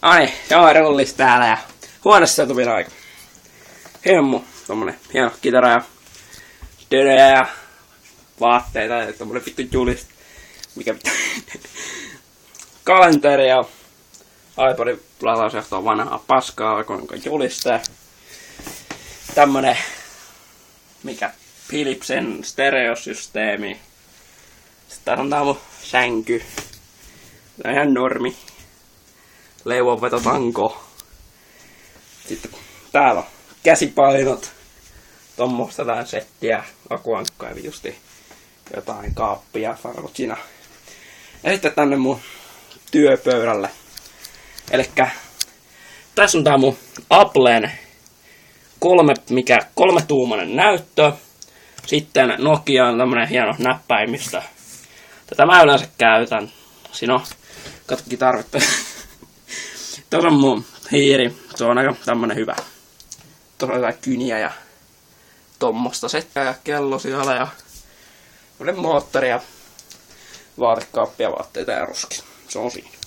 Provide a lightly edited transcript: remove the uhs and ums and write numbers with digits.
Ai, joo, rullis täällä ja huoneessa tuli aika. Hemmu, tommonen hieno kitara ja dödöjä ja vaatteita ja tommonen vittu julist. Mikä pitää. Kalenteri ja iPodin latausjohto on vanhaa paskaa, vaikka julistaa. Tämmönen, mikä Philipsen stereosysteemi. Sitten on tää mun sänky. Tää on ihan normi. Leivonvetotanko. Sitten täällä on käsipainot. Tommosta tää settiä. Akuankkaa ja vitusti jotain kaappia, farkut siinä. Ja sitten tänne mun työpöydälle. Elikkä tässä on tää mun Applen kolmetuumainen näyttö. Sitten Nokia on tämmönen hieno näppäimistö. Tätä mä yleensä käytän. Siinä on katsokin tarvetta. Tuossa on mun hiiri. Se on aika tämmönen hyvä. Tuossa on jotain kyniä ja tommosta settiä ja kello siellä ja moottori ja vaatekaappia, vaatteita ja ruski. Se on siinä.